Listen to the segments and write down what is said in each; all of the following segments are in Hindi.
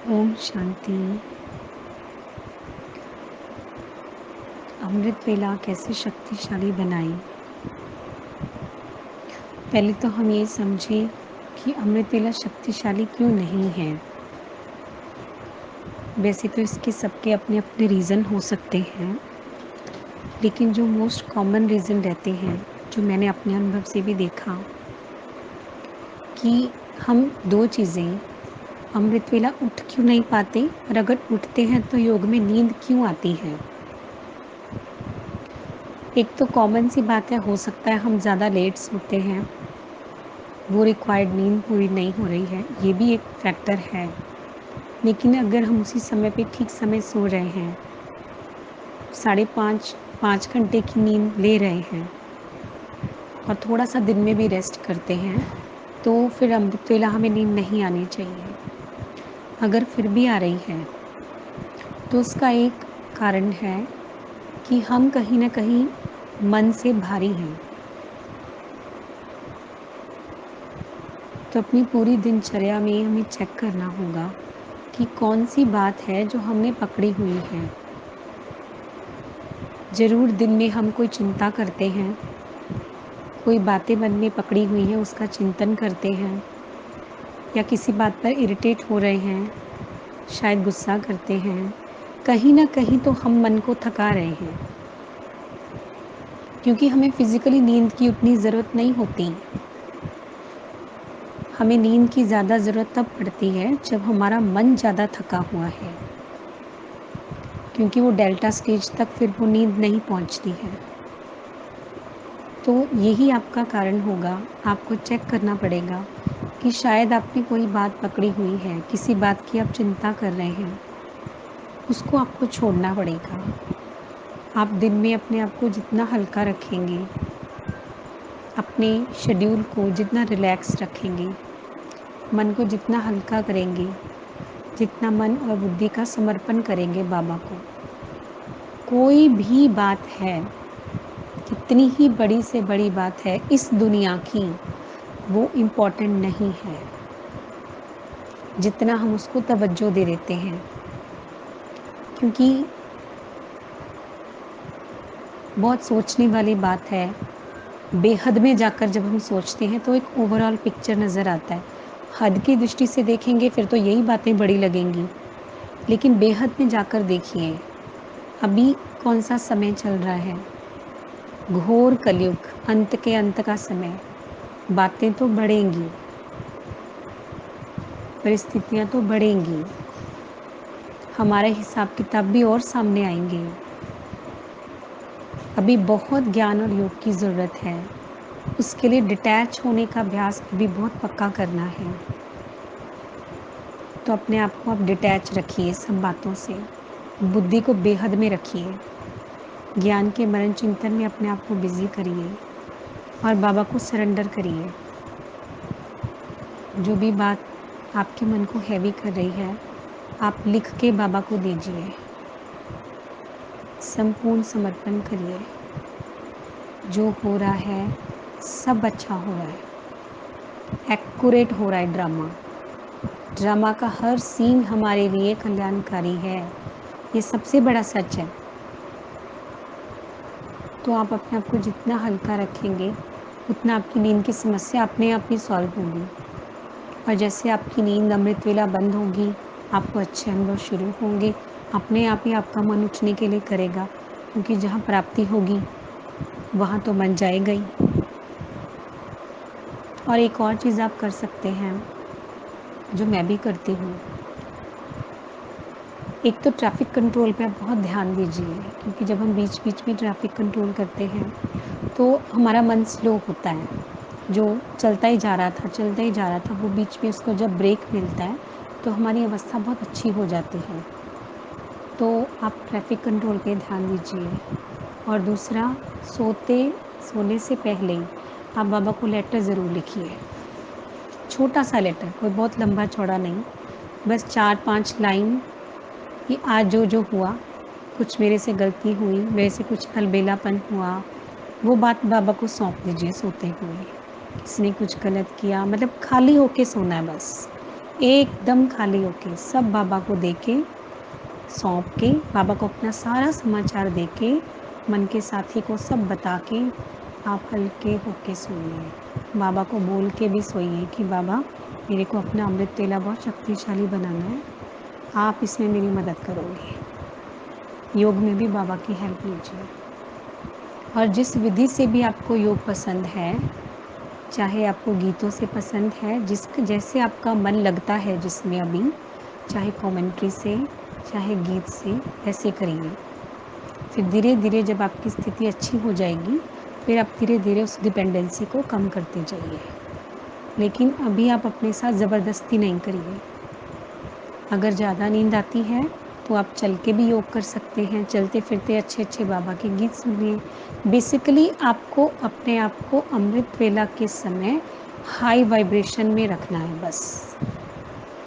ओम शांति। अमृत वेला कैसे शक्तिशाली बनाएं। पहले तो हम ये समझें कि अमृत वेला शक्तिशाली क्यों नहीं है। वैसे तो इसके सबके अपने अपने रीज़न हो सकते हैं, लेकिन जो मोस्ट कॉमन रीज़न रहते हैं, जो मैंने अपने अनुभव से भी देखा कि हम दो चीज़ें अमृत वेला उठ क्यों नहीं पाते, और अगर उठते हैं तो योग में नींद क्यों आती है। एक तो कॉमन सी बात है, हो सकता है हम ज़्यादा लेट सोते हैं, वो रिक्वायर्ड नींद पूरी नहीं हो रही है, ये भी एक फैक्टर है। लेकिन अगर हम उसी समय पे ठीक समय सो रहे हैं, 5.5 घंटे की नींद ले रहे हैं और थोड़ा सा दिन में भी रेस्ट करते हैं, तो फिर अमृत वेला हमें नींद नहीं आनी चाहिए। अगर फिर भी आ रही है तो उसका एक कारण है कि हम कहीं ना कहीं मन से भारी हैं। तो अपनी पूरी दिनचर्या में हमें चेक करना होगा कि कौन सी बात है जो हमने पकड़ी हुई है। ज़रूर दिन में हम कोई चिंता करते हैं, कोई बातें मन में पकड़ी हुई हैं उसका चिंतन करते हैं, या किसी बात पर इरिटेट हो रहे हैं, शायद गुस्सा करते हैं। कहीं ना कहीं तो हम मन को थका रहे हैं, क्योंकि हमें फिज़िकली नींद की उतनी ज़रूरत नहीं होती। हमें नींद की ज़्यादा ज़रूरत तब पड़ती है जब हमारा मन ज़्यादा थका हुआ है, क्योंकि वो डेल्टा स्टेज तक फिर वो नींद नहीं पहुंचती है। तो यही आपका कारण होगा। आपको चेक करना पड़ेगा कि शायद आपने कोई बात पकड़ी हुई है, किसी बात की आप चिंता कर रहे हैं, उसको आपको छोड़ना पड़ेगा। आप दिन में अपने आप को जितना हल्का रखेंगे, अपने शेड्यूल को जितना रिलैक्स रखेंगे, मन को जितना हल्का करेंगे, जितना मन और बुद्धि का समर्पण करेंगे बाबा को, कोई भी बात है, कितनी ही बड़ी से बड़ी बात है इस दुनिया की, वो इम्पोर्टेंट नहीं है जितना हम उसको तवज्जो दे देते हैं। क्योंकि बहुत सोचने वाली बात है। बेहद में जाकर जब हम सोचते हैं तो एक ओवरऑल पिक्चर नज़र आता है। हद की दृष्टि से देखेंगे फिर तो यही बातें बड़ी लगेंगी, लेकिन बेहद में जाकर देखिए अभी कौन सा समय चल रहा है। घोर कलयुग, अंत के अंत का समय। बातें तो बढ़ेंगी, परिस्थितियाँ तो बढ़ेंगी, हमारे हिसाब किताब भी और सामने आएंगे। अभी बहुत ज्ञान और योग की ज़रूरत है। उसके लिए डिटैच होने का अभ्यास भी बहुत पक्का करना है। तो अपने आप को आप डिटैच रखिए सब बातों से, बुद्धि को बेहद में रखिए, ज्ञान के मनन चिंतन में अपने आप को बिजी करिए और बाबा को सरेंडर करिए। जो भी बात आपके मन को हैवी कर रही है, आप लिख के बाबा को दीजिए, संपूर्ण समर्पण करिए। जो हो रहा है सब अच्छा हो रहा है, एक्यूरेट हो रहा है ड्रामा। ड्रामा का हर सीन हमारे लिए कल्याणकारी है, ये सबसे बड़ा सच है। तो आप अपने आप को जितना हल्का रखेंगे, उतना आपकी नींद की समस्या अपने आप ही सॉल्व होगी। और जैसे आपकी नींद अमृत वेला बंद होगी, आपको अच्छे अनुभव शुरू होंगे। अपने आप ही आपका मन उठने के लिए करेगा, क्योंकि जहाँ प्राप्ति होगी वहाँ तो मन जाएगा ही। और एक और चीज़ आप कर सकते हैं, जो मैं भी करती हूँ। एक तो ट्रैफ़िक कंट्रोल पे आप बहुत ध्यान दीजिए, क्योंकि जब हम बीच बीच में ट्रैफ़िक कंट्रोल करते हैं तो हमारा मन स्लो होता है। जो चलता ही जा रहा था, चलता ही जा रहा था, वो बीच में उसको जब ब्रेक मिलता है तो हमारी अवस्था बहुत अच्छी हो जाती है। तो आप ट्रैफ़िक कंट्रोल पे ध्यान दीजिए। और दूसरा, सोने से पहले आप बाबा को लेटर ज़रूर लिखिए। छोटा सा लेटर, कोई बहुत लंबा चौड़ा नहीं, बस 4-5 लाइन कि आज जो जो हुआ, कुछ मेरे से गलती हुई, मेरे से कुछ अलबेलापन हुआ, वो बात बाबा को सौंप दीजिए सोते हुए। किसी ने कुछ गलत किया, मतलब खाली होके सोना है बस। एकदम खाली होके सब बाबा को दे के, सौंप के, बाबा को अपना सारा समाचार दे के, मन के साथी को सब बता के आप हल्के होके सोइए। बाबा को बोल के भी सोइए कि बाबा मेरे को अपना अमृत वेला बहुत शक्तिशाली बनाना है, आप इसमें मेरी मदद करोगे। योग में भी बाबा की हेल्प लीजिए। और जिस विधि से भी आपको योग पसंद है, चाहे आपको गीतों से पसंद है, जैसे आपका मन लगता है जिसमें अभी, चाहे कमेंट्री से, चाहे गीत से, ऐसे करिए। फिर धीरे धीरे जब आपकी स्थिति अच्छी हो जाएगी, फिर आप धीरे धीरे उस डिपेंडेंसी को कम करते जाइए। लेकिन अभी आप अपने साथ ज़बरदस्ती नहीं करिए। अगर ज़्यादा नींद आती है तो आप चल के भी योग कर सकते हैं, चलते फिरते अच्छे अच्छे बाबा के गीत सुनिए। बेसिकली आपको अपने आप को अमृत वेला के समय हाई वाइब्रेशन में रखना है, बस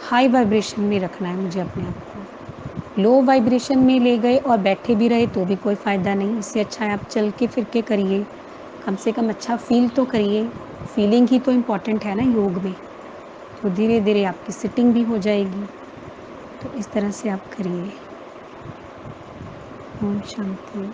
हाई वाइब्रेशन में रखना है मुझे अपने आप को। लो वाइब्रेशन में ले गए और बैठे भी रहे तो भी कोई फ़ायदा नहीं। इससे अच्छा है आप चल के फिर के करिए, कम से कम अच्छा फील तो करिए। फीलिंग ही तो इम्पॉर्टेंट है ना योग में। तो धीरे धीरे आपकी सिटिंग भी हो जाएगी। तो इस तरह से आप करिए। ओम शांति।